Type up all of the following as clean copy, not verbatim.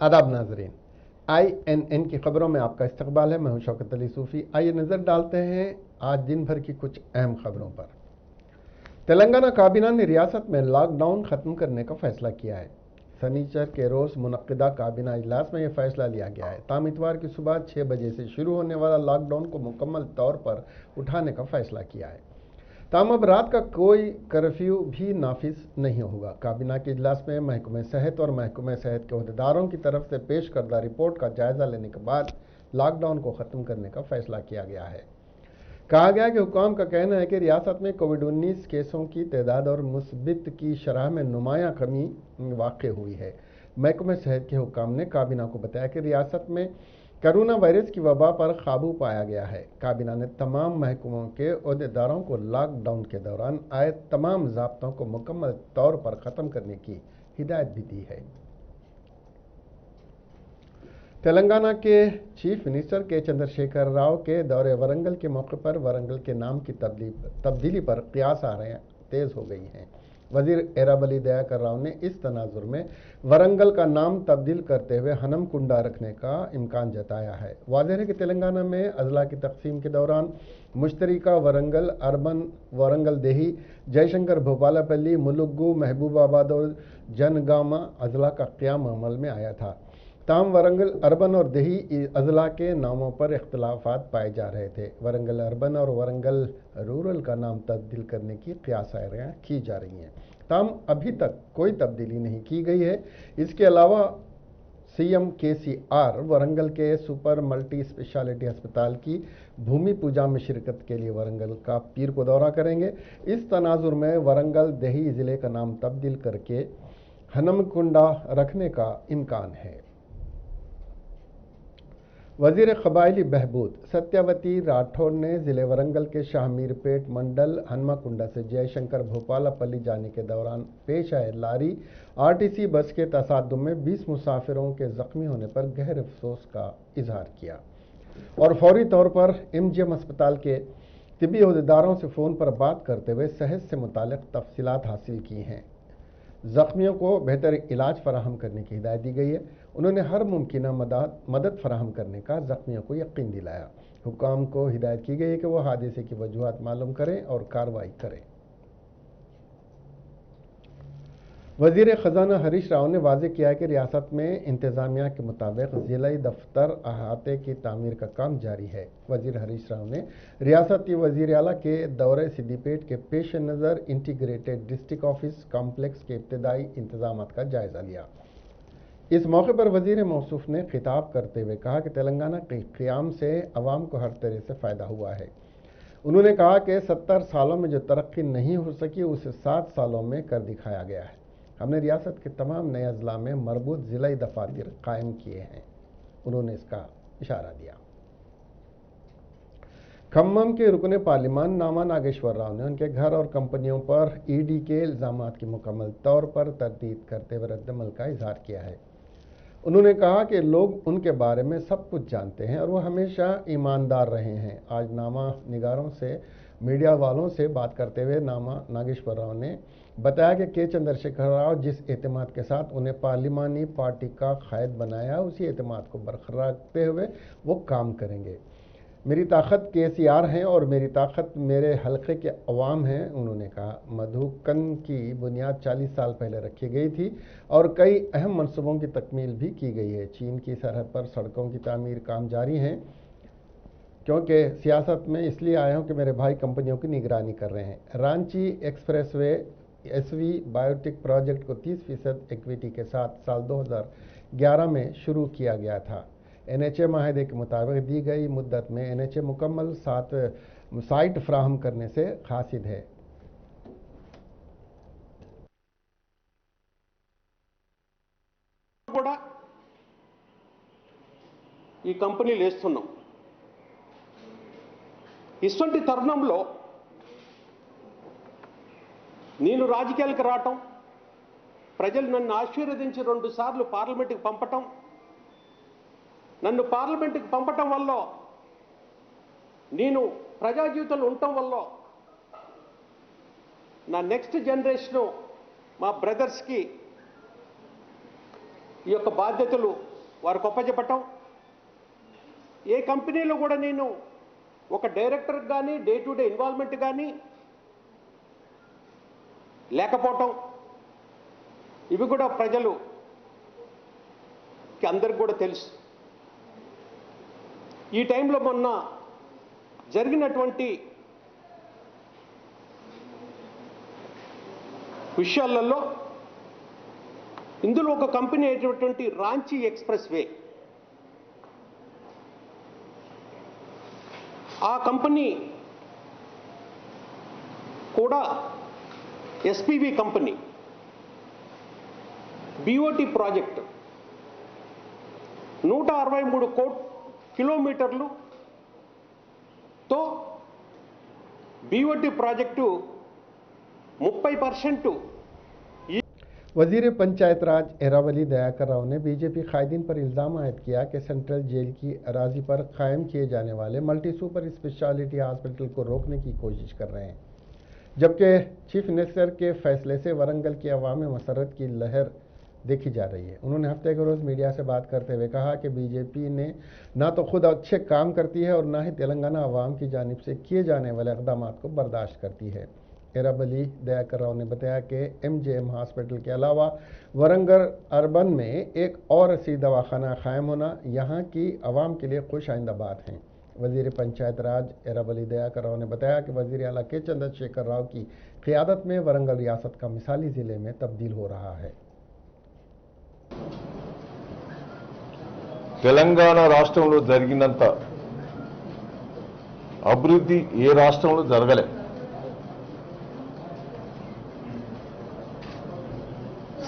आदाब नाजरीन, INN की खबरों में आपका इस्तकबाल है। मैं हूं शौकत अली सूफ़ी। आइए नज़र डालते हैं आज दिन भर की कुछ अहम खबरों पर। तेलंगाना काबीना ने रियासत में लॉकडाउन ख़त्म करने का फैसला किया है। शनिचर के रोज़ मुनक्किदा काबीना इजलास में यह फैसला लिया गया है। ताम इतवार की सुबह 6 बजे से शुरू होने वाला लॉकडाउन को मुकम्मल तौर पर उठाने का फैसला किया है। ताम अब रात का कोई कर्फ्यू भी नाफिज नहीं होगा। काबीना के इजलास में महकमे सेहत और महकमे सेहत के अहदेदारों की तरफ से पेश करदा रिपोर्ट का जायजा लेने के बाद लॉकडाउन को ख़त्म करने का फैसला किया गया है। कहा गया कि हुकाम का कहना है कि रियासत में कोविड-19 केसों की तादाद और मुस्बित की शरह में नुमायां कमी वाक़ई हुई है। महकमे सेहत के हुकाम ने काबीना को बताया कि रियासत में कोरोना वायरस की वबा पर काबू पाया गया है। काबीना ने तमाम महकमों के अहदेदारों को लॉकडाउन के दौरान आए तमाम ज़ाब्तों को मुकम्मल तौर पर ख़त्म करने की हिदायत भी दी है। तेलंगाना के चीफ मिनिस्टर के चंद्रशेखर राव के दौरे वरंगल के मौके पर वरंगल के नाम की तब्दीली पर कयास आ रहे तेज़ हो गई हैं। वजीर एराबली दयाकर राव ने इस तनाजुर में वरंगल का नाम तब्दील करते हुए हनमकुंडा रखने का इम्कान जताया है। वाज़ेह है कि तेलंगाना में अजला की तकसीम के दौरान मुश्तरिका वरंगल अर्बन, वरंगल देही, जयशंकर भोपालापल्ली, मुलुगू, महबूबाबाद और जनगामा अजला का क़याम अमल में आया था। ताम वरंगल अर्बन और देही अजला के नामों पर इख्तलाफात पाए जा रहे थे। वरंगल अर्बन और वरंगल रूरल का नाम तब्दील करने की क़यासां की जा रही हैं। ताम अभी तक कोई तब्दीली नहीं की गई है। इसके अलावा CM KCR वरंगल के सुपर मल्टी स्पेशलिटी अस्पताल की भूमि पूजा में शिरकत के लिए वरंगल का पीर को दौरा करेंगे। इस तनाजुर में वरंगल देही ज़िले का नाम तब्दील करके हनमकुंडा रखने का इम्कान है। वजीर कबायली बहबूद सत्यावती राठौर ने ज़िले वरंगल के शाहमीरपेट मंडल हनुमाकुंडा से जयशंकर भोपालापल्ली जाने के दौरान पेश आए लारी RTC बस के तसादुम में 20 मुसाफिरों के ज़ख्मी होने पर गहरे अफसोस का इजहार किया और फौरी तौर पर MGM अस्पताल के तिबी अहदेदारों से फ़ोन पर बात करते हुए सेहत से मुतालिक तफसीलात हासिल की हैं। ज़ख्मियों को बेहतर इलाज फराहम करने की हिदायत दी गई है। उन्होंने हर मुमकिन मदद फराहम करने का ज़ख्मियों को यकीन दिलाया। हुकाम को हिदायत की गई है कि वह हादसे की वजूहात मालूम करें और कार्रवाई करें। वज़ीर ख़जाना हरीश राव ने वाज़ेह किया है कि रियासत में इंतज़ामिया के मुताबिक ज़िला दफ्तर अहाते की तामीर का काम जारी है। वज़ीर हरीश राव ने रियासती वज़ीर आला के दौरे सिद्दीपेट के पेश नज़र इंटीग्रेटेड डिस्ट्रिक्ट ऑफिस कॉम्प्लेक्स के इब्तदाई इंतजाम का जायज़ा लिया। इस मौके पर वज़ीर मौसूफ़ ने खिताब करते हुए कहा कि तेलंगाना के क़याम से अवाम को हर तरह से फ़ायदा हुआ है। उन्होंने कहा कि 70 सालों में जो तरक्की नहीं हो सकी उसे 7 सालों में कर दिखाया गया है। हमने रियासत के तमाम नए अजला में मरबूत ज़िला दफातर कायम किए हैं। उन्होंने इसका इशारा दिया। खम्मम के रुकन पार्लिमान नामा नागेश्वर राव ने उनके घर और कंपनियों पर ED के इल्ज़ामात की मुकम्मल तौर पर तरदीद करते हुए रद्दमल का इजहार किया है। उन्होंने कहा कि लोग उनके बारे में सब कुछ जानते हैं और वह हमेशा ईमानदार रहे हैं। आज नामा निगारों से मीडिया वालों से बात करते हुए नामा नागेश्वर राव ने बताया कि के चंद्रशेखर राव जिस एतमाद के साथ उन्हें पार्लिमानी पार्टी का कायद बनाया उसी एतमाद को बरकरार रखते हुए वो काम करेंगे। मेरी ताकत KCR हैं और मेरी ताकत मेरे हलके के अवाम हैं। उन्होंने कहा मधुकन की बुनियाद 40 साल पहले रखी गई थी और कई अहम मनसूबों की तकमील भी की गई है। चीन की सरहद पर सड़कों की तामीर काम जारी है। क्योंकि सियासत में इसलिए आया हूँ कि मेरे भाई कंपनियों की निगरानी कर रहे हैं। Ranchi expressway SV biotech project को 30% इक्विटी के साथ साल 2011 में शुरू किया गया था। NHA माहदे के मुताबिक दी गई मुद्दत में NHA मुकम्मल साइट फ्राहम करने से कासिद है। ఈ కంపెనీలు వేస్తున్నాం. ఇటువంటి తరుణంలో నేను రాజకీయాలకు రావటం, ప్రజలు నన్ను ఆశీర్వదించి 2 సార్లు పార్లమెంటుకు పంపటం, నన్ను పార్లమెంటుకు పంపటం వల్ల నేను ప్రజా జీవితంలో ఉండటం వల్ల నా నెక్స్ట్ జనరేషన్ మా బ్రదర్స్కి ఈ యొక్క బాధ్యతలు వారికి అప్పచెప్పటం, ఏ కంపెనీలో కూడా నేను ఒక డైరెక్టర్ కానీ డే టు డే ఇన్వాల్వ్మెంట్ కానీ లేకపోవటం, ఇవి కూడా ప్రజలుకి అందరికి కూడా తెలుసు. ఈ టైంలో మొన్న జరిగినటువంటి విషయాలలో ఇందులో ఒక కంపెనీ అయినటువంటి రాంచీ ఎక్స్ప్రెస్ వే, ఆ కంపెనీ కూడా ఎస్పీవి కంపెనీ బీఓటీ ప్రాజెక్ట్ 163 కిలోమీటర్లుతో బీఓటీ ప్రాజెక్టు 30% वजीर पंचायत राज एरावली दयाकर राव ने बीजेपी कायदीन पर इल्ज़ाम आयद किया कि सेंट्रल जेल की अराजी पर कायम किए जाने वाले मल्टी सुपर स्पेशलिटी हॉस्पिटल को रोकने की कोशिश कर रहे हैं, जबकि चीफ मिनिस्टर के फैसले से वरंगल की अवाम में मसरत की लहर देखी जा रही है। उन्होंने हफ्ते के रोज़ मीडिया से बात करते हुए कहा कि बीजेपी ने ना तो खुद अच्छे काम करती है और ना ही तेलंगाना अवाम की जानिब से किए जाने वाले इक़दाम को बर्दाश्त करती है। एरावली दयाकर राव ने बताया कि MJM हॉस्पिटल के अलावा वरंगल अर्बन में एक और रसी दवाखाना कायम होना यहाँ की आवाम के लिए खुश आइंदा बात है। वजीर पंचायत राज एरावली दयाकर राव ने बताया कि वजीर आला के चंद्रशेखर राव की क़ियादत में वरंगल रियासत का मिसाली ज़िले में तब्दील हो रहा है। తెలంగాణ రాష్ట్రంలో జరిగినంత అభివృద్ధి ఏ రాష్ట్రంలో జరగలే.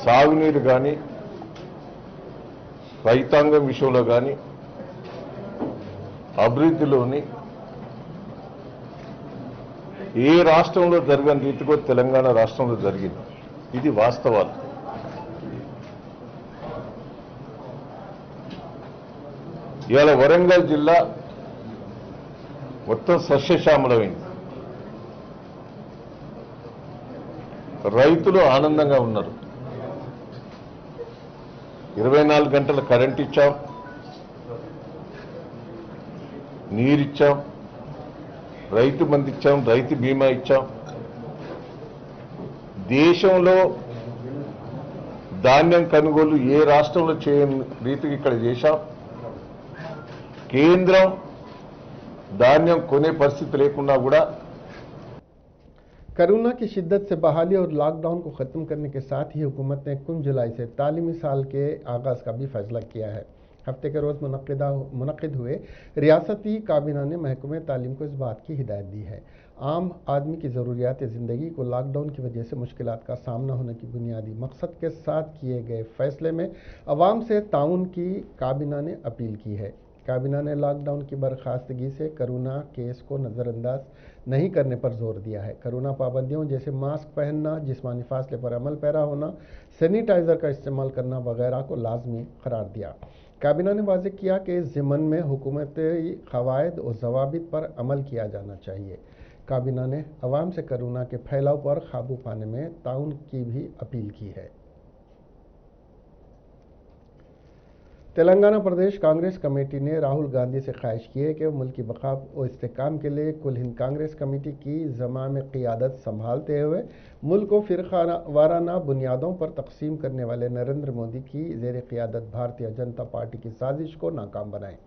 సాగునీరు కానీ, రైతాంగం విషయంలో కానీ, అభివృద్ధిలోని ఏ రాష్ట్రంలో జరగని రీతిలో తెలంగాణ రాష్ట్రంలో జరిగింది. ఇది వాస్తవాలు. ఇవాళ వరంగల్ జిల్లా మొత్తం సస్యశ్యామలమైంది. రైతులు ఆనందంగా ఉన్నారు. 24 గంటల కరెంట్ ఇచ్చాం, నీరిచ్చాం, రైతు బంధు ఇచ్చాం, రైతు బీమా ఇచ్చాం. దేశంలో ధాన్యం కొనుగోలు ఏ రాష్ట్రంలో చేయని రీతికి ఇక్కడ చేశాం. కేంద్రం धान्यम कोने परिस्थिति लेकुंडा गुड़ा। कोरोना की शिद्दत से बहाली और लॉकडाउन को ख़त्म करने के साथ ही हुकूमत ने 9 जुलाई से तालीमी साल के आगाज़ का भी फैसला किया है। हफ्ते के रोज़ मुनक़िद हुए रियासती काबीना ने महकमे तालीम को इस बात की हिदायत दी है। आम आदमी की ज़रूरियात ज़िंदगी को लॉकडाउन की वजह से मुश्किलात का सामना होने की बुनियादी मकसद के साथ किए गए फैसले में अवाम से ताउन की काबीना ने अपील की है। काबीना ने लॉकडाउन की बर्खास्तगी से कोरोना केस को नज़रअंदाज नहीं करने पर जोर दिया है। कोरोना पाबंदियों जैसे मास्क पहनना, जिस्मानी फासले पर अमल पैरा होना, सैनिटाइज़र का इस्तेमाल करना वगैरह को लाजमी करार दिया। काबीना ने वाज़ेह किया कि इस ज़िम्मन में हुकूमती क़वायद और ज़वाबित पर अमल किया जाना चाहिए। काबीना ने अवाम से कोरोना के फैलाव पर काबू पाने में ताउन की भी अपील की है। तेलंगाना प्रदेश कांग्रेस कमेटी ने राहुल गांधी से ख्वाहिश की है कि वो मुल्क की बका और इस्तेहकाम के लिए कुल हिंद कांग्रेस कमेटी की ज़माम क़ियादत संभालते हुए मुल्क को फ़िरक़ावाराना बुनियादों पर तकसीम करने वाले नरेंद्र मोदी की ज़ेर क़ियादत भारतीय जनता पार्टी की साजिश को नाकाम बनाएं।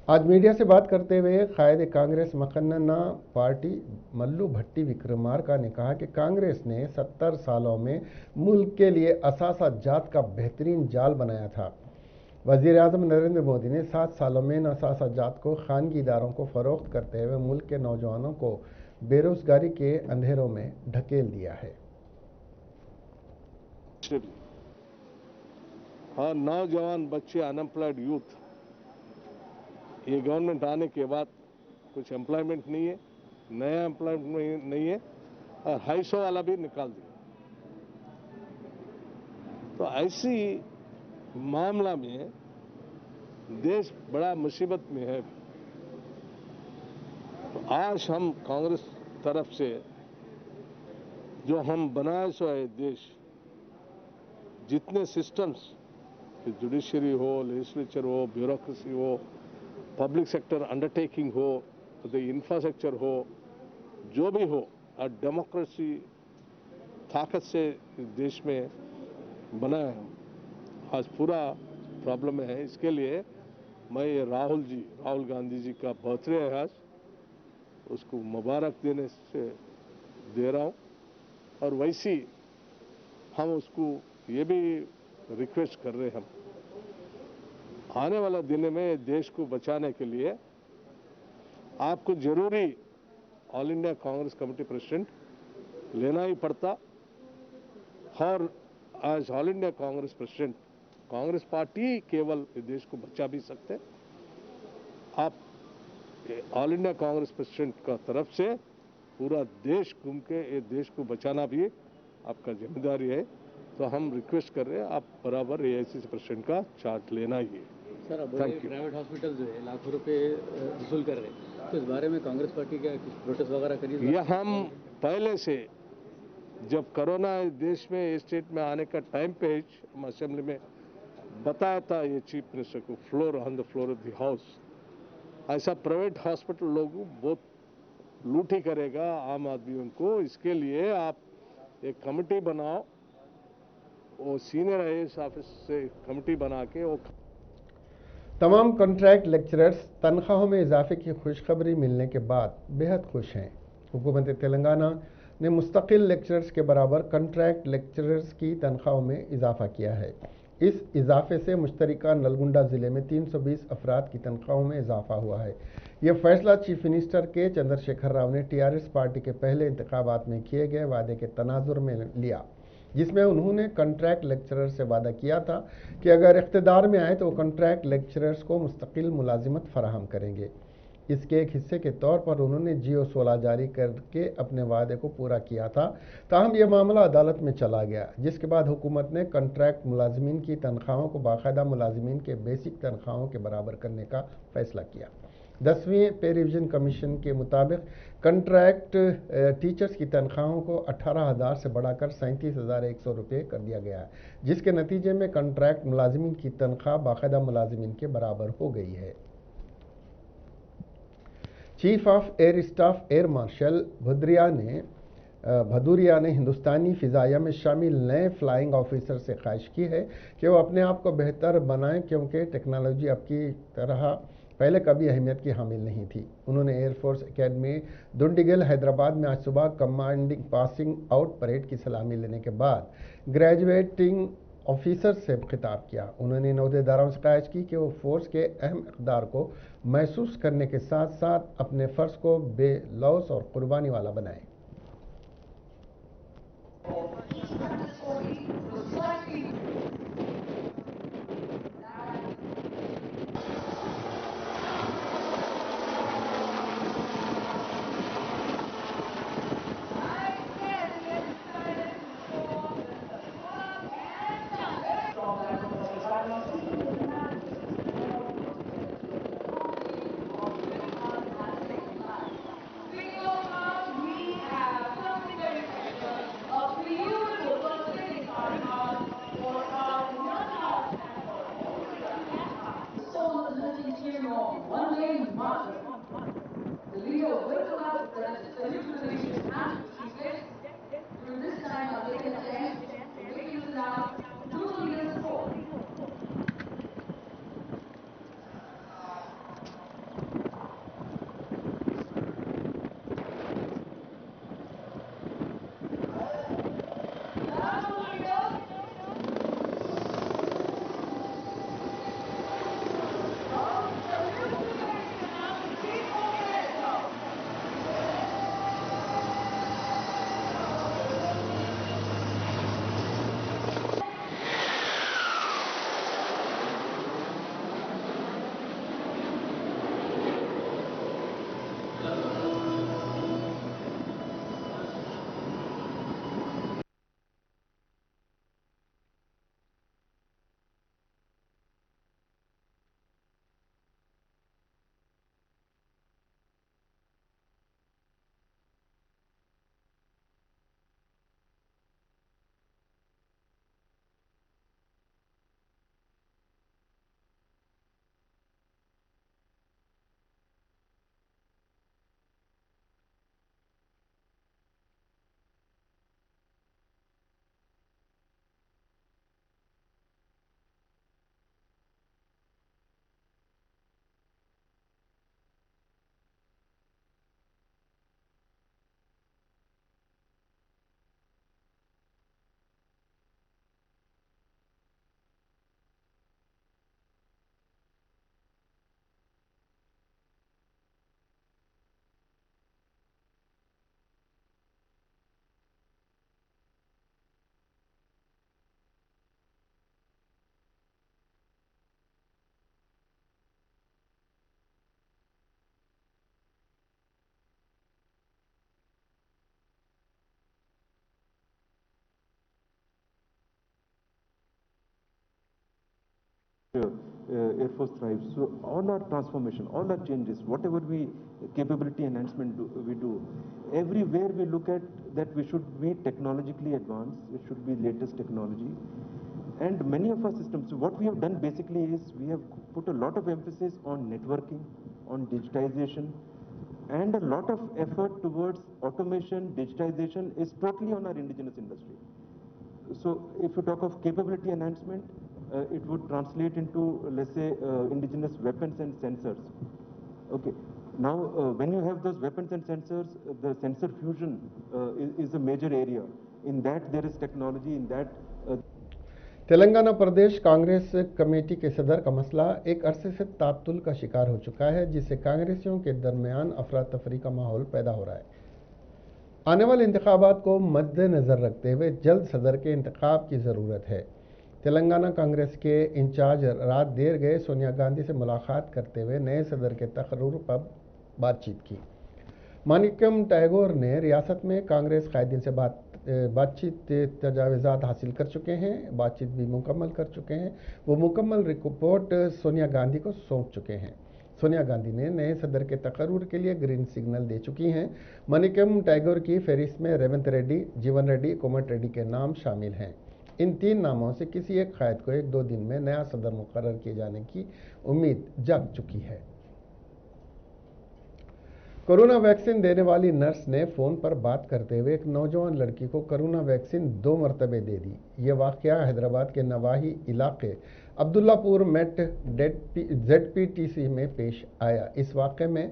आज मीडिया से बात करते हुए कायदे कांग्रेस मकन्ना पार्टी मल्लू भट्टी विक्रमार्का ने कहा कि कांग्रेस ने 70 सालों में मुल्क के लिए असासा जात का बेहतरीन जाल बनाया था। वज़ीर आज़म नरेंद्र मोदी ने 7 सालों में असासा जात को खानगी इदारों को फ़रोख्त करते हुए मुल्क के नौजवानों को बेरोज़गारी के अंधेरों में ढकेल दिया है। हाँ, नौजवान बच्चे, अनएम्प्लॉयड यूथ, ये गवर्नमेंट आने के बाद कुछ एम्प्लॉयमेंट नहीं है, नया एम्प्लॉयमेंट नहीं है और 250 वाला भी निकाल दिया। तो ऐसी मामला में देश बड़ा मुसीबत में है। तो आज हम कांग्रेस तरफ से जो हम बनाए सो है देश, जितने सिस्टम्स जुडिशरी हो, लेजिस्लेचर हो, ब्यूरोक्रेसी हो, पब्लिक सेक्टर अंडरटेकिंग हो, द इंफ्रास्ट्रक्चर हो, जो भी हो, डेमोक्रेसी ताकत से इस देश में बना है। आज पूरा प्रॉब्लम में है। इसके लिए मैं ये राहुल गांधी जी का बर्थडे है आज, उसको मुबारक देने से दे रहा हूँ। और वैसी हम उसको ये भी रिक्वेस्ट कर रहे हैं, हम आने वाला दिन में देश को बचाने के लिए आपको जरूरी all India Congress committee president लेना ही पड़ता। और आज all India Congress president, Congress party केवल देश को बचा भी सकते। आप ऑल इंडिया कांग्रेस प्रेसिडेंट का तरफ से पूरा देश घूम के ये देश को बचाना भी आपका जिम्मेदारी है। तो हम रिक्वेस्ट कर रहे हैं, आप बराबर एआईसीसी प्रेसिडेंट का चार्ज लेना ही है। सर, अब प्राइवेट हॉस्पिटल जो है लाखों रुपए वसूल कर रहे हैं, तो इस बारे में कांग्रेस पार्टी का कुछ प्रोटेस्ट वगैरह करिए? यह हम पहले से, जब कोरोना देश में स्टेट में आने का टाइम पे हम असेंबली में बताया था ये चीफ मिनिस्टर को, floor on the floor of the house, ऐसा प्राइवेट हॉस्पिटल लोग बहुत लूटी करेगा आम आदमियों को। इसके लिए आप एक कमेटी बनाओ, वो सीनियर आईएएस ऑफिस से कमेटी बना के वो तमाम कॉन्ट्रैक्ट लेक्चरर्स तनख्वाहों में इजाफे की खुशखबरी मिलने के बाद बेहद खुश हैं। हुकूमत तेलंगाना ने मुस्तकिल लेक्चरर्स के बराबर कॉन्ट्रैक्ट लेक्चरर्स की तनख्वाहों में इजाफा किया है। इस इजाफे से मुश्तरका नलगुंडा ज़िले में 320 अफराद की तनख्वाहों में इजाफा हुआ है। यह फैसला चीफ मिनिस्टर के चंद्रशेखर राव ने टीआरएस पार्टी के पहले इंतखाबात में किए गए वादे के तनाजुर में लिया, जिसमें उन्होंने कॉन्ट्रैक्ट लेक्चरर से वादा किया था कि अगर इख्तिदार में आए तो कॉन्ट्रैक्ट लेक्चरर्स को मुस्तकिल मुलाजिमत फराहम करेंगे। इसके एक हिस्से के तौर पर उन्होंने जियो 16 जारी करके अपने वादे को पूरा किया था। ताहम यह मामला अदालत में चला गया, जिसके बाद हुकूमत ने कॉन्ट्रैक्ट मुलाजिमीन की तनख्वाहों को बाकायदा मुलाजिमीन के बेसिक तनख्वाहों के बराबर करने का फैसला किया। 10वीं पे रिवीजन कमीशन के मुताबिक कॉन्ट्रैक्ट टीचर्स की तनख्वाहों को 18,000 से बढ़ाकर 37,100 रुपये कर दिया गया है, जिसके नतीजे में कॉन्ट्रैक्ट मुलाजिमीन की तनख्वाह बाकायदा मुलाजिमीन के बराबर हो गई है। Chief of air staff air marshal Bhadauria ने हिंदुस्तानी फ़िज़ाइया में शामिल नए फ्लाइंग ऑफिसर से ख्वाहिश की है कि वो अपने आप को बेहतर बनाएं, क्योंकि टेक्नोलॉजी अब की तरह पहले कभी अहमियत की हामिल नहीं थी। उन्होंने एयरफोर्स एकेडमी दुंडिगल हैदराबाद में आज सुबह कमांडिंग पासिंग आउट परेड की सलामी लेने के बाद ग्रेजुएटिंग ऑफिसर से खिताब किया। उन्होंने नौदेदारों से ख्वाहिश की कि वो फोर्स के अहम इक़दार को महसूस करने के साथ साथ अपने फ़र्ज को बेलौस और कुर्बानी वाला बनाएं। Air Force thrives. So all our transformation, all our changes, whatever we capability enhancement we do, everywhere we look at that we should be technologically advanced. It should be latest technology. And many of our systems, what we have done basically is we have put a lot of emphasis on networking, on digitization, and a lot of effort towards automation, digitization is totally on our indigenous industry. So if you talk of capability enhancement, it would translate into, let's say, indigenous weapons and sensors. Okay. Now, when you have those weapons and sensors, the sensor fusion is a major area. In that, there is technology. In that. Telangana Pradesh Congress committee के सदर का मसला एक अरसे से तातुल का शिकार हो चुका है, जिससे कांग्रेसियों के दरमियान अफरा तफरी का माहौल पैदा हो रहा है। आने वाले इंतखाबात को मद्देनजर रखते हुए जल्द सदर के इंतखाब की ज़रूरत है। तेलंगाना कांग्रेस के इंचार्ज रात देर गए सोनिया गांधी से मुलाकात करते हुए नए सदर के तकर्रुर पर बातचीत की। मानिकम टैगोर ने रियासत में कांग्रेस कायदीन से बातचीत तजावीज़ात हासिल कर चुके हैं, बातचीत भी मुकम्मल कर चुके हैं। वो मुकम्मल रिपोर्ट सोनिया गांधी को सौंप चुके हैं। सोनिया गांधी ने नए सदर के तकर्रुर के लिए ग्रीन सिग्नल दे चुकी हैं। मानिकम टैगोर की फहरिस्त में रेवंत रेड्डी, जीवन रेड्डी, कोमट रेड्डी के नाम शामिल हैं। इन 3 नामों से किसी एक कायद को 1-2 दिन में नया सदर मुकर्रर किए जाने की उम्मीद जग चुकी है। कोरोना वैक्सीन देने वाली नर्स ने फ़ोन पर बात करते हुए एक नौजवान लड़की को कोरोना वैक्सीन 2 मरतबे दे दी। यह वाक़या हैदराबाद के नवाही इलाके अब्दुल्लापुर मेट ZPTC में पेश आया। इस वाक़े में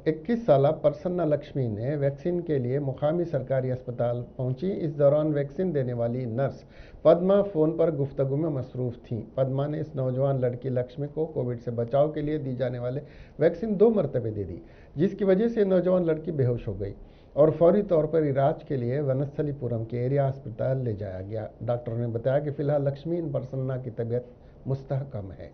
21 साला प्रसन्ना लक्ष्मी ने वैक्सीन के लिए मुकामी सरकारी अस्पताल पहुंची। इस दौरान वैक्सीन देने वाली नर्स पद्मा फ़ोन पर गुफ्तगू में मसरूफ़ थीं। पद्मा ने इस नौजवान लड़की लक्ष्मी को कोविड से बचाव के लिए दी जाने वाले वैक्सीन 2 मरतबे दे दी, जिसकी वजह से नौजवान लड़की बेहोश हो गई और फौरी तौर पर इलाज के लिए वनस्थलीपुरम के एरिया अस्पताल ले जाया गया। डॉक्टरों ने बताया कि फ़िलहाल लक्ष्मी प्रसन्ना की तबीयत मुस्तहकम है।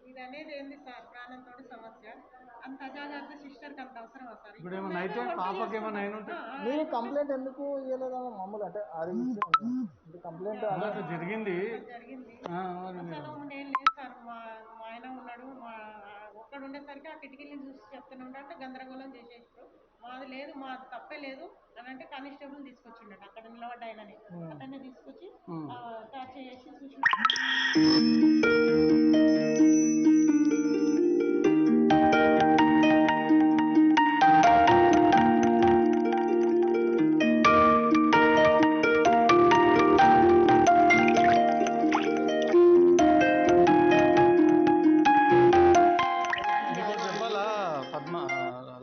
ఇదనేది ఏంది సార్, ప్రాణంతో సమస్య. అంత అజాగ్రత్త సిస్టర్కి అంత అవసరమా సార్? ఇప్పుడు ఏమైనా అయితే పాపకి ఏమైనా అయినా మీరు కంప్లైంట్ ఎందుకు ఇవ్వలేదమ్మా? మామూలు అంటే అది కంప్లైంట్ అలా జరిగింది. అసలు నేను లేదు సార్, మా ఆయన ఉన్నాడు, మా ఒక్కడు ఉండేసరికి ఆ కిటికీని చూసి చెప్తూనే ఉంటే గందరగోళం చేసేసారు. మాది లేదు, మా తప్పే లేదు అని అంటే కానిస్టేబుల్ తీసుకొచ్చిండట అక్కడ నిలబడ్డ ఆయనని, అతన్ని తీసుకొచ్చి టార్చ్ చేసి చూసి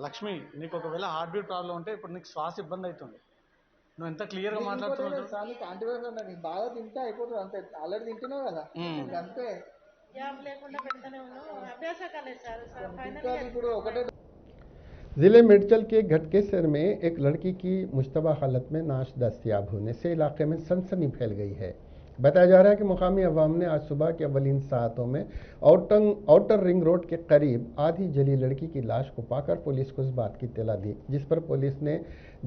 లక్ష్మి, నీకు ఒకవేళ హార్ట్ బీట్ ప్రాబ్లం ఉంటే ఇప్పుడు నీకు శ్వాస ఇబ్బంది అవుతుంది. నువ్వు ఎంత క్లియర్గా మాట్లాడుతున్నావు. బాగా తింటే అయిపోతుంది అంతే. ఆల్రెడీ తింటున్నావు కదా, అంతే. గ్యాప్ లేకుండా పెడతానే ఉన్నాం. అభ్యాస కాలేదు సార్. ఫైనల్ ज़िले मेडचल के घटकेसर में एक लड़की की मुश्तबा हालत में नाश दस्तयाब होने से इलाके में सनसनी फैल गई है। बताया जा रहा है कि मुकामी अवाम ने आज सुबह के अवलीन सातों में आउटर रिंग रोड के करीब आधी जली लड़की की लाश को पाकर पुलिस को इस बात की इत्तला दी, जिस पर पुलिस ने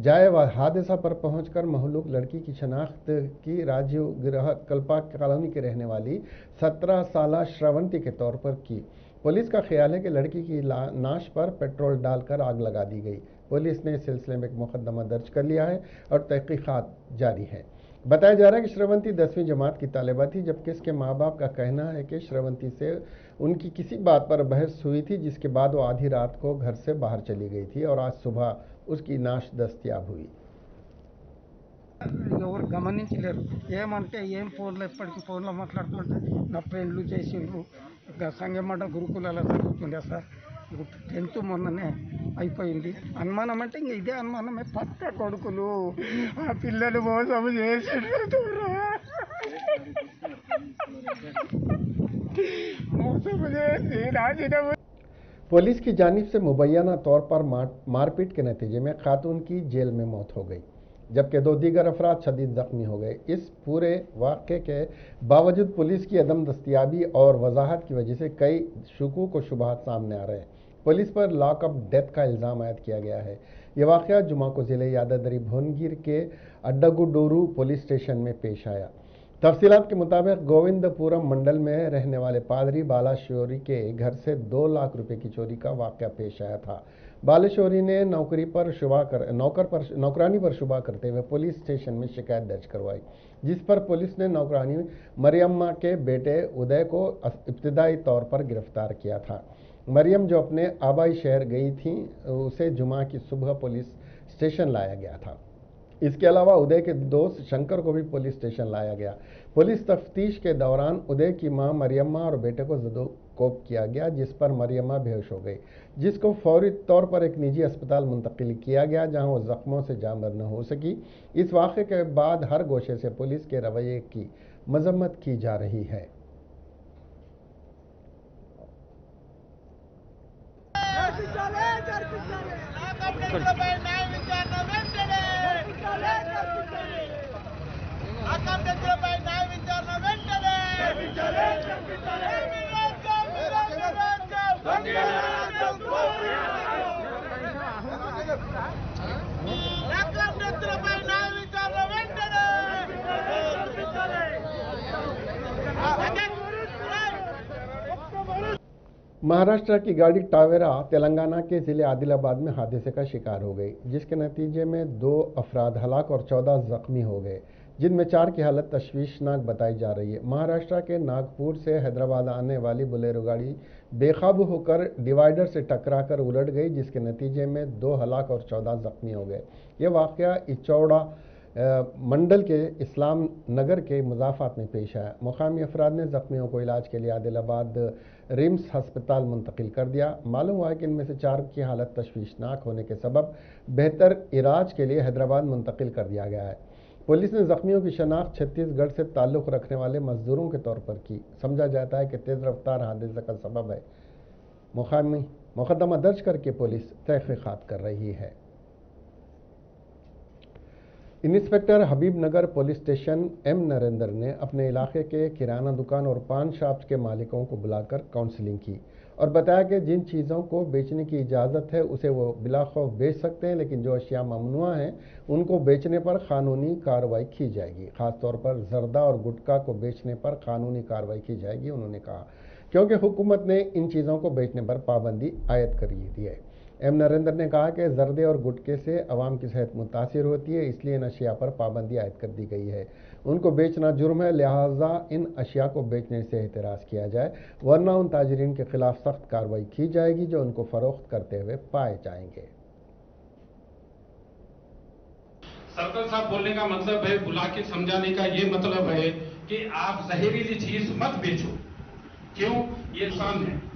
जाए हादसा पर पहुंचकर महलूक लड़की की शनाख्त की। राजीव गिरह कल्पा कॉलोनी के रहने वाली 17 साला श्रवंती के तौर पर की। पुलिस का ख्याल है कि लड़की की नाश पर पेट्रोल डालकर आग लगा दी गई। पुलिस ने इस सिलसिले में एक मुकदमा दर्ज कर लिया है और तहकीकात जारी है। बताया जा रहा है कि श्रवंती 10वीं जमात की तालिबा थी, जबकि इसके माँ बाप का कहना है कि श्रवंती से उनकी किसी बात पर बहस हुई थी, जिसके बाद वो आधी रात को घर से बाहर चली गई थी और आज सुबह उसकी नाश दस्तयाब हुई। ఎవరు గమనించలేరు. ఏమంటే ఏం ఫోన్లో ఎప్పటికీ ఫోన్లో మాట్లాడుతుంటే నా ఫ్రెండ్లు చేసిండ్రు. సంగమంట గురుకులలో చదువుతుండే సార్. 10th మొన్ననే అయిపోయింది. అనుమానం అంటే ఇంక ఇదే అనుమానమే. పక్క కొడుకులు ఆ పిల్లలు మోసం చేసిండ్రు. మోసం చేసి రాజీనామా। पुलिस की जानिब से मुबैना तौर पर मारपीट के नतीजे में खातून की जेल में मौत हो गई, जबकि 2 दीगर अफराद शदीद जख्मी हो गए। इस पूरे वाक़े के बावजूद पुलिस की अदम दस्तयाबी और वजाहत की वजह से कई शुकूक व शुबहात सामने आ रहे हैं। पुलिस पर लॉकअप डेथ का इल्ज़ाम आयद किया गया है। यह वाक़या जुमा को ज़िले यादाद्री भुवनगिर के अड्डागुडोरू पुलिस स्टेशन में पेश आया। तफसीलात के मुताबिक गोविंदपुरम मंडल में रहने वाले पादरी बालाशौरी के घर से 2 लाख रुपए की चोरी का वाक़या पेश आया था। बालाशौरी ने नौकरानी पर शुबा करते हुए पुलिस स्टेशन में शिकायत दर्ज करवाई, जिस पर पुलिस ने नौकरानी मरियम्मा के बेटे उदय को इब्तिदाई तौर पर गिरफ्तार किया था। मरियम जो अपने आबाई शहर गई थी, उसे जुमा की सुबह पुलिस स्टेशन लाया गया था। इसके अलावा उदय के दोस्त शंकर को भी पुलिस स्टेशन लाया गया। पुलिस तफ्तीश के दौरान उदय की मां मरियम्मा और बेटे को ज़दोकोप किया गया, जिस पर मरियम्मा बेहोश हो गई, जिसको फौरी तौर पर एक निजी अस्पताल मुंतकिल किया गया, जहां वो जख्मों से जामर न हो सकी। इस वाक़े के बाद हर गोशे से पुलिस के रवैये की मजम्मत की जा रही है। महाराष्ट्र की गाड़ी टावेरा तेलंगाना के ज़िले आदिलाबाद में हादसे का शिकार हो गई, जिसके नतीजे में 2 अफराद हलाक और 14 जख्मी हो गए, जिनमें 4 की हालत तशवीशनाक बताई जा रही है। महाराष्ट्र के नागपुर से हैदराबाद आने वाली बोलेरो गाड़ी बेकाबू होकर डिवाइडर से टकराकर उलट गई, जिसके नतीजे में 2 हलाक और 14 जख्मी हो गए। यह वाक़या इचौड़ा मंडल के इस्लाम नगर के मुजाफात में पेश आया। मुकामी अफराद ने जख्मियों को इलाज के लिए आदिलाबाद रिम्स अस्पताल मुंतकिल कर दिया। मालूम हुआ कि इनमें से 4 की हालत तशवीशनाक होने के सबब बेहतर इलाज के लिए हैदराबाद मुंतकिल कर दिया गया है। पुलिस ने जख्मियों की शनाख्त छत्तीसगढ़ से ताल्लुक़ रखने वाले मजदूरों के तौर पर की। समझा जाता है कि तेज़ रफ्तार हादसे का सबब है। मुकामी मुकदमा दर्ज करके पुलिस तहक़ीक़ात कर रही है। Inspector Habibnagar police station M Narendra ने अपने इलाके के किराना दुकान और पान शॉप्स के मालिकों को बुलाकर काउंसलिंग की और बताया कि जिन चीज़ों को बेचने की इजाज़त है उसे वो बिला खौफ बेच सकते हैं, लेकिन जो अशिया ममनुआ हैं उनको बेचने पर कानूनी कार्रवाई की जाएगी। ख़ासतौर पर जर्दा और गुटखा को बेचने पर कानूनी कार्रवाई की जाएगी, उन्होंने कहा, क्योंकि हुकूमत ने इन चीज़ों को बेचने पर पाबंदी आयद कर दी है। एम नरेंद्र ने कहा कि जर्दे और गुटखे से अवाम की सेहत मुतासिर होती है, इसलिए इन अशिया पर पाबंदी आयद कर दी गई है। उनको बेचना जुर्म है, लिहाजा इन अशिया को बेचने से एहतराज किया जाए, वरना उन ताजरीन के खिलाफ सख्त कार्रवाई की जाएगी जो उनको फरोख्त करते हुए पाए जाएंगे। सर्कल साहब बोलने का मतलब है, बुला के समझाने का ये मतलब है कि आप जहरीली चीज मत बेचो। क्यों? ये नुकसान है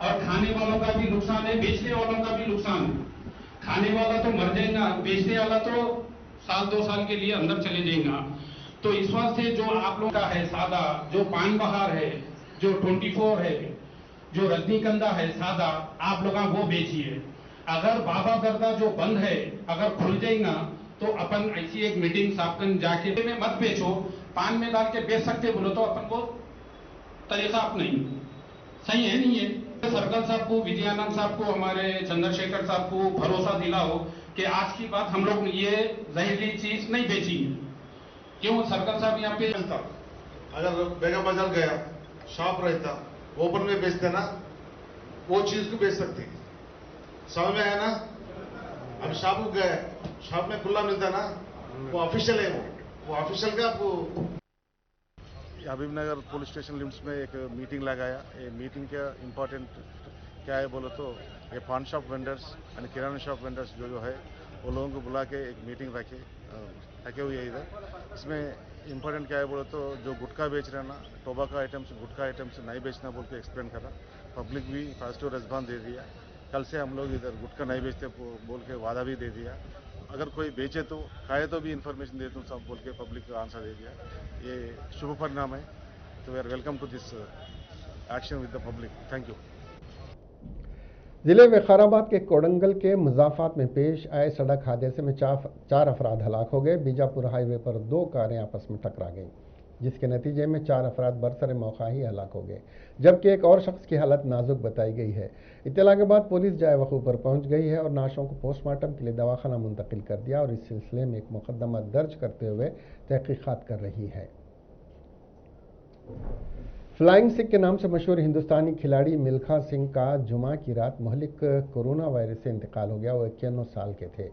और खाने वालों का भी नुकसान है, बेचने वालों का भी नुकसान है। खाने वाला तो मर जाएगा, बेचने वाला तो 1-2 साल के लिए अंदर चले जाएगा। तो इस वास्ते जो आप लोग का है सादा, जो पान बहार है, जो 24 है, जो रजनीगंधा है सादा, आप लोग वो बेचिए। अगर बाबा दरदा जो बंद है अगर खुल जाएगा तो अपन ऐसी एक मीटिंग सापन जाके में मत बेचो, पान में डाल के बेच सकते बोलो तो अपन को तरीका आप नहीं सही है, नहीं है। सर्कल साहब को, विजयानंद साहब को, हमारे चंद्रशेखर साहब को भरोसा दिलाओ कि आज की बात हम लोग ये जहरीली चीज नहीं बेची। क्यों? सर्कल साहब यहाँ पे अगर बेगा बाजार गया, शॉप रहता, ओपन में बेचते ना, वो चीज को बेच सकते, समझ में आया ना। अब शॉप गए, शॉप में खुला मिलता ना, वो ऑफिशियल है, वो ऑफिशियल का आपको। हबीबनगर पुलिस स्टेशन लिमिट्स में एक मीटिंग लगाया। ये मीटिंग का इम्पोर्टेंट क्या है बोलो तो, ये पान शॉप वेंडर्स और किराना शॉप वेंडर्स जो है वो लोगों को बुला के एक मीटिंग रखे हुए है इधर। इसमें इम्पोर्टेंट क्या है बोलो तो, जो गुटखा बेच रहे हैं ना, टोबाको आइटम्स, गुटखा आइटम्स नहीं बेचना बोल के एक्सप्लेन करा। पब्लिक भी पॉजिटिव रिस्पॉन्स दे दिया। कल से हम लोग इधर गुटखा नहीं बेचते बोल के वादा भी दे दिया। अगर कोई बेचे तो खाए तो भी इन्फॉर्मेशन दे दूँ सब बोल के पब्लिक को आंसर दे दिया। ये शुभ परिणाम है। तो we are welcome to this action with the public. Thank you. जिले विकाराबाद के कोडंगल के मुजाफात में पेश आए सड़क हादसे में 4 अफराद हलाक हो गए। बीजापुर हाईवे पर 2 कारें आपस में टकरा गईं, जिसके नतीजे में 4 अफराद बरसर मौका ही हलाक हो गए, जबकि एक और शख्स की हालत नाजुक बताई गई है। इत्तला के बाद पुलिस जाए वक़ूफ़ पर पहुंच गई है और नाशों को पोस्टमार्टम के लिए दवाखाना मुंतकिल कर दिया और इस सिलसिले में एक मुकदमा दर्ज करते हुए तहकीक़ात कर रही है। फ्लाइंग सिख के नाम से मशहूर हिंदुस्तानी खिलाड़ी मिल्खा सिंह का जुमा की रात महलिक कोरोना वायरस से इंतकाल हो गया। वो 91 साल के थे।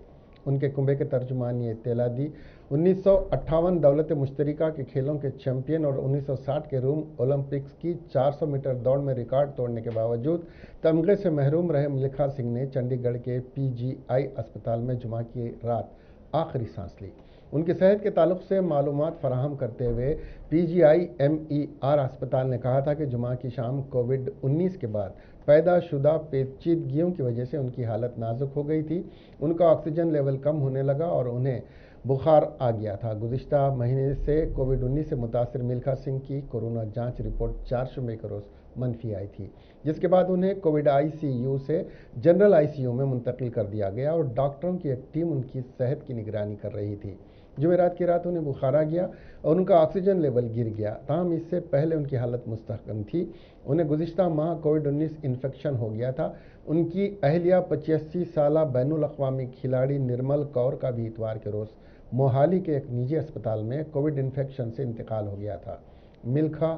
उनके कुंबे के तर्जुमान ये इत्तला दी। 1958 दौलत मुश्तरिका के खेलों के चैंपियन और 1960 के रोम ओलंपिक्स की 400 मीटर दौड़ में रिकॉर्ड तोड़ने के बावजूद तमगे से महरूम रहे मिल्खा सिंह ने चंडीगढ़ के PGI अस्पताल में जुमा की रात आखिरी सांस ली। उनकी सेहत के ताल्लुक से मालूमात फराहम करते हुए PGI MER अस्पताल ने कहा था कि जुमा की शाम कोविड-19 के बाद पैदा शुदा पेचीदगियों की वजह से उनकी हालत नाजुक हो गई थी। उनका ऑक्सीजन लेवल कम होने लगा और उन्हें बुखार आ गया था। गुज़िश्ता महीने से कोविड-19 से मुतासिर मिल्खा सिंह की कोरोना जांच रिपोर्ट 4 शुमे के रोज़ मनफी आई थी, जिसके बाद उन्हें कोविड ICU से जनरल ICU में मुंतकिल कर दिया गया और डॉक्टरों की एक टीम उनकी सेहत की निगरानी कर रही थी। जुमेरात की रात उन्हें बुखार आ गया और उनका ऑक्सीजन लेवल गिर गया। ताहम इससे पहले उनकी हालत मुस्तहकम थी। उन्हें गुज़िश्ता माह कोविड-19 इन्फेक्शन हो गया था। उनकी अहलिया 85 साला बैनुल अक़वामी खिलाड़ी निर्मल कौर का भी इतवार के रोज़ मोहाली के एक निजी अस्पताल में कोविड इन्फेक्शन से इंतकाल हो गया था। मिल्खा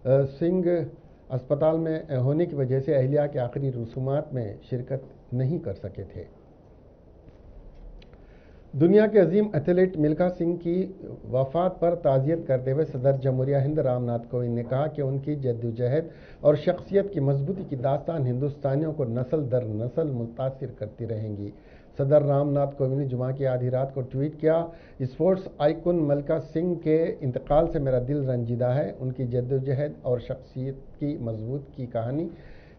सिंह अस्पताल में होने की वजह से अहलिया के आखिरी रसूमात में शिरकत नहीं कर सके थे। दुनिया के अजीम एथलीट मिल्खा सिंह की वफ़ात पर ताज़ियत करते हुए सदर जमहूरिया हिंद रामनाथ कोविंद ने कहा कि उनकी जद्दोजहद और शख्सियत की मजबूती की दास्तान हिंदुस्तानियों को नस्ल दर नस्ल मुतासिर करती रहेंगी। सदर रामनाथ कोविंद ने जुमा की आधी रात को ट्वीट किया, स्पोर्ट्स आइकन मिल्खा सिंह के इंतकाल से मेरा दिल रंजीदा है। उनकी जद्दोजहद और शख्सियत की मजबूत की कहानी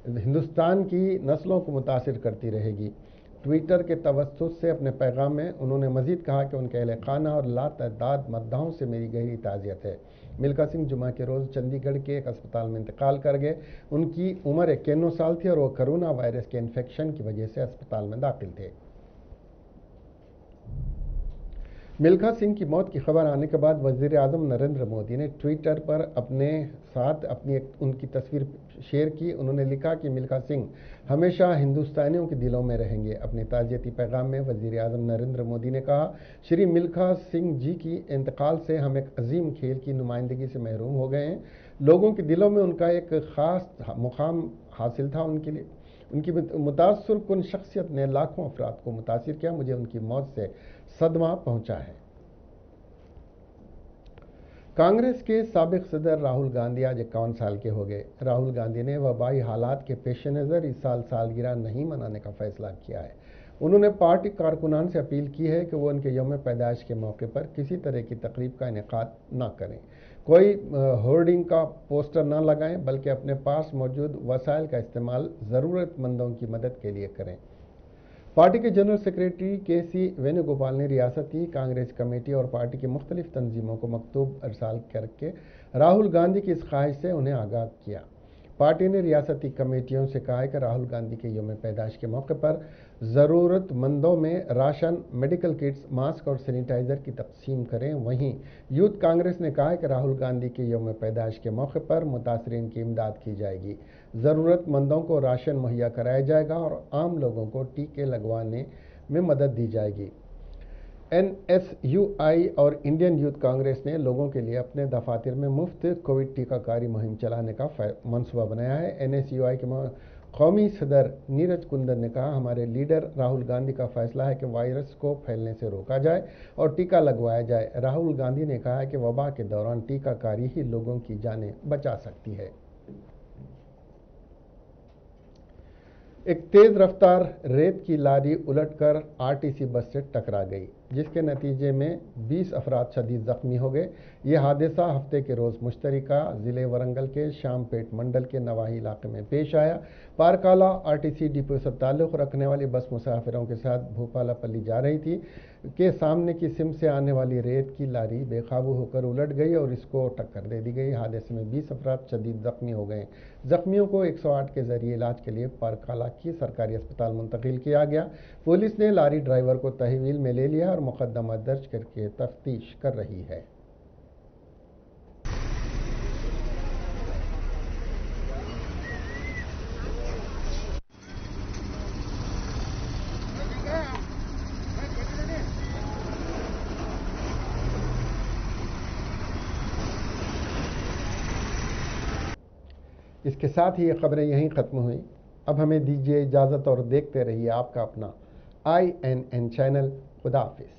हिंदुस्तान की नस्लों को मुतासिर करती रहेगी। ट्विटर के तवस्सुत से अपने पैगाम में उन्होंने मजीद कहा कि उनके अहले खाना और लातादाद मद्दाहों से मेरी गहरी ताज़ियत है। मिल्खा सिंह जुमा के रोज़ चंडीगढ़ के एक अस्पताल में इंतकाल कर गए। उनकी उम्र 91 साल थी और वो कोरोना वायरस के इन्फेक्शन की वजह से अस्पताल में दाखिल थे। मिल्खा सिंह की मौत की खबर आने के बाद वज़ीर आज़म नरेंद्र मोदी ने ट्विटर पर अपने साथ उनकी तस्वीर शेयर की। उन्होंने लिखा कि मिल्खा सिंह हमेशा हिंदुस्तानियों के दिलों में रहेंगे। अपने ताज़ियती पैगाम में वज़ीर आज़म नरेंद्र मोदी ने कहा, श्री मिल्खा सिंह जी की इंतकाल से हम एक अजीम खेल की नुमाइंदगी से महरूम हो गए हैं। लोगों के दिलों में उनका एक ख़ास मुकाम हासिल था। उनकी मुतासर कुन शख्सियत ने लाखों अफराद को मुतासिर किया। मुझे उनकी मौत से सदमा पहुंचा है। कांग्रेस के साबिक सदर राहुल गांधी आज 51 साल के हो गए। राहुल गांधी ने वबाई हालात के पेश नज़र इस साल सालगिरह नहीं मनाने का फैसला किया है। उन्होंने पार्टी कारकुनान से अपील की है कि वो उनके यौम पैदाइश के मौके पर किसी तरह की तकरीब का इनेकाद न करें, कोई होर्डिंग का पोस्टर न लगाएं, बल्कि अपने पास मौजूद वसाइल का इस्तेमाल ज़रूरतमंदों की मदद के लिए करें। पार्टी के जनरल सेक्रेटरी KC वेणुगोपाल ने रियासती कांग्रेस कमेटी और पार्टी की मुख्तलिफ तंजीमों को मकतूब अरसाल करके राहुल गांधी की इस ख्वाहिश से उन्हें आगाह किया। पार्टी ने रियासती कमेटियों से कहा है कि राहुल गांधी के यौम पैदाइश के मौके पर ज़रूरतमंदों में राशन, मेडिकल किट्स, मास्क और सैनिटाइज़र की तकसीम करें। वहीं यूथ कांग्रेस ने कहा है कि राहुल गांधी के यौम पैदाइश के मौके पर मुतासरीन की इमदाद की जाएगी, ज़रूरतमंदों को राशन मुहैया कराया जाएगा और आम लोगों को टीके लगवाने में मदद दी जाएगी। NSUI और इंडियन यूथ कांग्रेस ने लोगों के लिए अपने दफातर में मुफ्त कोविड टीकाकारी मुहिम चलाने का मनसूबा बनाया है। NSUI के कौमी सदर नीरज कुंदन ने कहा, हमारे लीडर राहुल गांधी का फैसला है कि वायरस को फैलने से रोका जाए और टीका लगवाया जाए। राहुल गांधी ने कहा है कि वबा के दौरान टीकाकारी ही लोगों की जानें बचा सकती है। एक तेज रफ्तार रेत की लारी उलटकर RTC बस से टकरा गई, जिसके नतीजे में 20 अफराद शदीद जख्मी हो गए। ये हादसा हफ्ते के रोज़ मुश्तरिका ज़िले वरंगल के शामपेट मंडल के नवाही इलाके में पेश आया। पारकाला RTC डिपो से ताल्लुक़ रखने वाली बस मुसाफिरों के साथ भोपालापल्ली जा रही थी के सामने की सिम से आने वाली रेत की लारी बेकाबू होकर उलट गई और इसको टक्कर दे दी गई। हादसे में 20 अफराद शदीद जख्मी हो गए। जख्मियों को 108 के जरिए इलाज के लिए पारकाला की सरकारी अस्पताल मुंतकिल किया गया। पुलिस ने लारी ड्राइवर को तहवील में ले लिया और मुकदमा दर्ज करके तफ्तीश कर रही है। इसके साथ ही ये खबरें यहीं ख़त्म हुई। अब हमें दीजिए इजाज़त और देखते रहिए आपका अपना INN चैनल। खुदा हाफिज़।